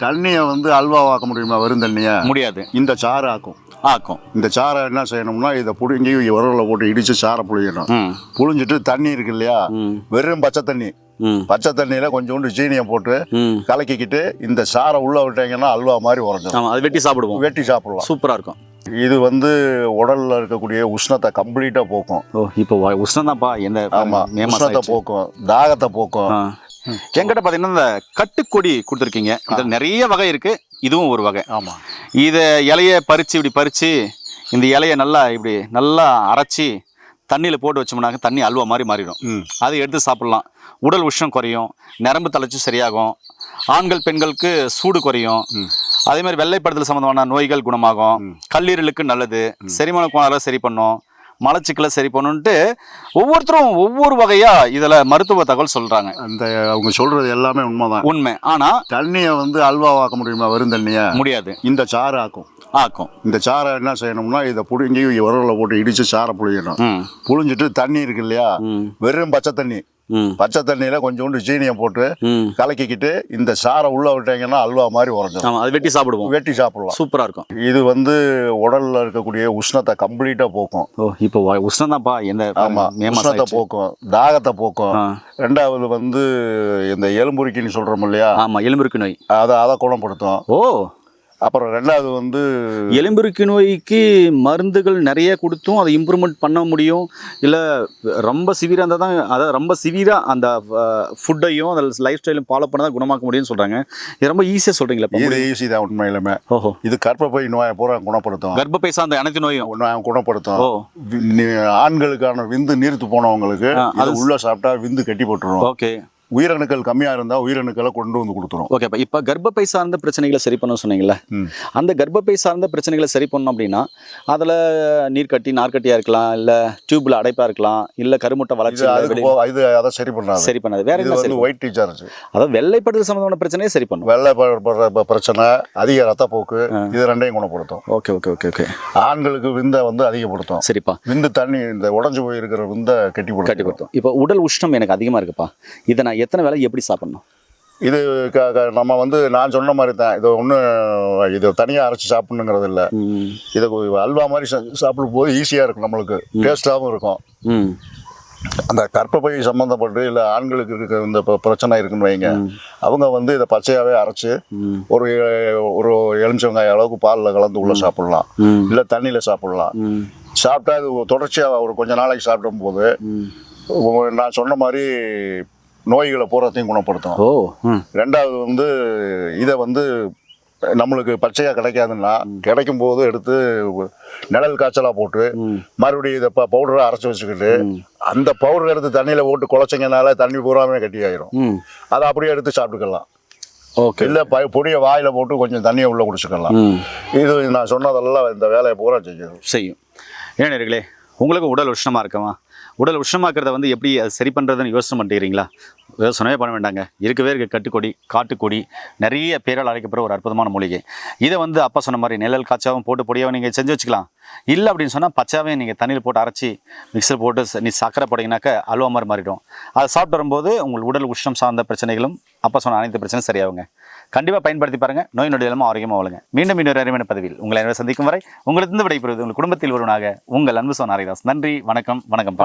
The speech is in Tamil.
தண்ணியை வந்து அல்வாவாக்க முடியுமா? வெறும் தண்ணியை முடியாது. இந்த சாறு ஆக்கும். இந்த சாறை என்ன செய்யணும்னா, இதை பிடுங்கி உரலில் போட்டு இடித்து சாறை புழியணும். புழிஞ்சிட்டு தண்ணி இருக்கு இல்லையா, வெறும் பச்சை தண்ணி, பச்சை தண்ணியில் கொஞ்சோண்டு சீனியை போட்டு கலக்கிக்கிட்டு இந்த சாறை உள்ள விட்டீங்கன்னா அல்வா மாதிரி உரைஞ்சிடும். அது வெட்டி சாப்பிடுவோம். வெட்டி சாப்பிடலாம். சூப்பராக இருக்கும். இது வந்து உடல்ல இருக்கக்கூடிய உஷ்ணத்தை கம்ப்ளீட்டா போக்கும். இப்போ உஷ்ணம் தான்ப்பா. உஷ்ணத்தை போக்கும், தாகத்தை போக்கும். என்கிட்ட பாத்தீங்கன்னா இந்த கட்டுக்கொடி கொடுத்துருக்கீங்க. இதுல நிறைய வகை இருக்கு, இதுவும் ஒரு வகை. ஆமா. இதை இலைய பறிச்சு இப்படி பறிச்சு இந்த இலையை நல்லா அரைச்சி தண்ணியில் போட்டு வச்சோம்னாக்க தண்ணி அல்வா மாதிரி மாறிடும். அதை எடுத்து சாப்பிடலாம். உடல் உஷ்ணம் குறையும், நரம்பு தளர்ச்சி சரியாகும், ஆண்கள் பெண்களுக்கு சூடு குறையும், அதே மாதிரி வெள்ளைப்படுதல் சம்பந்தமான நோய்கள் குணமாகும், கல்லீரலுக்கு நல்லது, செரிமான கோளாறை சரி பண்ணும், மலச்சிக்கலை சரி பண்ணுன்ட்டு ஒவ்வொருத்தரும் ஒவ்வொரு வகையா இதுல மருத்துவ தகவல் சொல்றாங்க. அந்த அவங்க சொல்றது எல்லாமே உண்மைதான். உண்மை. ஆனா தண்ணியை வந்து அல்வாவாக்க முடியுமா? வெறும் தண்ணியை முடியாது. இந்த சாறு ஆக்கும். இந்த சாறை என்ன செய்யணும்னா, இதை பிடுங்கி உரலில் போட்டு இடிச்சு சாறை புழியணும். புழிஞ்சிட்டு தண்ணி இருக்கு இல்லையா, வெறும் பச்சை தண்ணி, பச்சை தண்ணியில கொஞ்சோண்டு சீனியை போட்டு கலக்கிக்கிட்டு இந்த சாறை உள்ள விட்டீங்கன்னா அல்வா மாதிரி உரைஞ்சிடும். அது வெட்டி சாப்பிடுவோம். வெட்டி சாப்பிடலாம். சூப்பரா இருக்கும். இது வந்து உடல்ல இருக்கக்கூடிய உஷ்ணத்தை கம்ப்ளீட்டா போக்கும். இப்போ உஷ்ணம் தான்ப்பா. உஷ்ணத்தை போக்கும், தாகத்தை போக்கும். ரெண்டாவது வந்து இந்த எலும்புருக்கின்னு சொல்றோம் இல்லையா, எலும்புருக்கி நோய், அதை குணப்படுத்தும். அப்புறம் ரெண்டாவது வந்து எலும்புருக்கி நோய்க்கு மருந்துகள் நிறைய கொடுத்தும் அதை இம்ப்ரூவ்மெண்ட் பண்ண முடியும். இல்லை ரொம்ப சிவியராக இருந்தால் தான், அதாவது ரொம்ப சிவியராக அந்த ஃபுட்டையும் அந்த லைஃப் ஸ்டைலும் ஃபாலோ பண்ண தான் குணமாக்க முடியும்னு சொல்கிறாங்க. இது ரொம்ப ஈஸியாக சொல்கிறீங்களா? இது ஈஸி தான் உண்மையிலுமே. இது கர்ப்பப்பை நோயை பூரா குணப்படுத்தும். கர்ப்பப்பை சார்ந்த அனைத்து நோயும் குணப்படுத்தும். ஆண்களுக்கான விந்து நீர்த்து போனவங்களுக்கு அது உள்ள சாப்பிட்டா விந்து கட்டி போட்டுரும். ஓகே. உயிரணுக்கள் கம்மியா இருந்தா உயிரணுக்களை கொண்டு வந்து கொடுத்துரும். ஓகே. இப்ப கர்ப்பப்பை சார்ந்த பிரச்சனைகளை சரி பண்ண சொன்னீங்கல்ல, அந்த கர்ப்பப்பை சார்ந்த பிரச்சனைகளை சரி பண்ணணும் அப்படின்னா அதுல நீர்க்கட்டி நார்க்கட்டியா இருக்கலாம், இல்ல டியூப்ல அடைப்பா இருக்கலாம், இல்ல கருமுட்டை வளர்ச்சி, அதை சரி பண்ணாது. வேற என்ன? ஒயிட் டிசார்ஜ், அதாவது வெள்ளைப்படுதல் சம்பந்தமான பிரச்சனையை சரி பண்ணும். வெள்ளைப்படுற பிரச்சனை, அதிக ரத்தப்போக்கு, இது ரெண்டையும் குணப்படுத்தும். Okay okay okay okay. ஆண்களுக்கு விந்தை வந்து அதிகப்படுத்தும். சரிப்பா. விந்து தண்ணி இந்த உடஞ்சு போயிருக்கிற விந்தை கட்டிப்படுத்தும். இப்போ உடல் உஷ்ணம் எனக்கு அதிகமா இருக்குப்பா, இதை நான் எத்தனை வேளை எப்படி சாப்பிடணும்? இது நம்ம வந்து நான் சொன்ன மாதிரி தான். இது தனியாக அரைச்சி சாப்பிடணுங்கிறது இல்லை. இதை அல்வா மாதிரி சாப்பிடும் போது ஈஸியாக இருக்கும், நம்மளுக்கு டேஸ்டாகவும் இருக்கும். அந்த கர்ப்பப்பை சம்மந்தப்பட்டு இல்லை ஆண்களுக்கு இருக்க இந்த பிரச்சனை இருக்குன்னு வைங்க, அவங்க வந்து இதை பச்சையாகவே அரைச்சி ஒரு எலுமிச்சங்காய அளவுக்கு பாலில் கலந்து உள்ள சாப்பிடலாம், இல்லை தண்ணியில் சாப்பிடலாம். சாப்பிட்டா இது தொடர்ச்சியாக ஒரு கொஞ்ச நாளைக்கு சாப்பிடும் போது நான் சொன்ன மாதிரி நோய்களை பூராத்தையும் குணப்படுத்தும். ரெண்டாவது வந்து இதை வந்து நம்மளுக்கு பச்சையாக கிடைக்காதுன்னா கிடைக்கும் போது எடுத்து நிழல் காய்ச்சலாக போட்டு மறுபடியும் இதை பவுடராக அரைச்சி வச்சுக்கிட்டு அந்த பவுடர் எடுத்து தண்ணியில் போட்டு குழச்சிங்கனால தண்ணி பூராமே கட்டி ஆயிரும். அதை அப்படியே எடுத்து சாப்பிட்டுக்கலாம். இல்லை பொடியை வாயில போட்டு கொஞ்சம் தண்ணியை உள்ள குடிச்சுக்கலாம். இது நான் சொன்னதெல்லாம் இந்த வேலையை பூரா செய்யும். ஏனர்களே, உங்களுக்கு உடல் உஷ்ணமாக இருக்கமா? உடல் உஷ்ணமாக்கிறத வந்து எப்படி அது சரி பண்ணுறதுன்னு யோசனை பண்ணிக்கிறீங்களா? யோசனையே பண்ண வேண்டாங்க. இருக்கவே இருக்க கட்டுக்கொடி, காட்டுக்கொடி, நிறைய பேரால் அழைக்கப்படுற ஒரு அற்புதமான மூலிகை. இதை வந்து அப்பா சொன்ன மாதிரி நிழல் காய்ச்சாவும் போட்டு பொடியாகவும் நீங்கள் செஞ்சு வச்சுக்கலாம். இல்லை அப்படின்னு சொன்னால் பச்சாவே நீங்கள் தண்ணியில் போட்டு அரைச்சி மிக்சர் போட்டு நீ சக்கரை போட்டிங்கனாக்க அல்வா மாதிரி மாறிடும். அதை சாப்பிட்டு வரும்போது உங்கள் உடல் உஷ்ணம் சார்ந்த பிரச்சனைகளும் அப்பா சொன்ன அனைத்து பிரச்சனையும் சரியாகுங்க. கண்டிப்பாக பயன்படுத்தி பாருங்கள். நோய் நொடி இல்லாமல் ஆரோக்கியமாக வாழுங்க. மீண்டும் இன்னொரு அருமையான பதிவில் உங்களை சந்திக்கும் வரை உங்களிடம் விடைபெறுவது உங்கள் குடும்பத்தில் ஒருவனாக உங்கள் அன்பு சோன் ஹரிதாஸ். நன்றி, வணக்கம். வணக்கம்.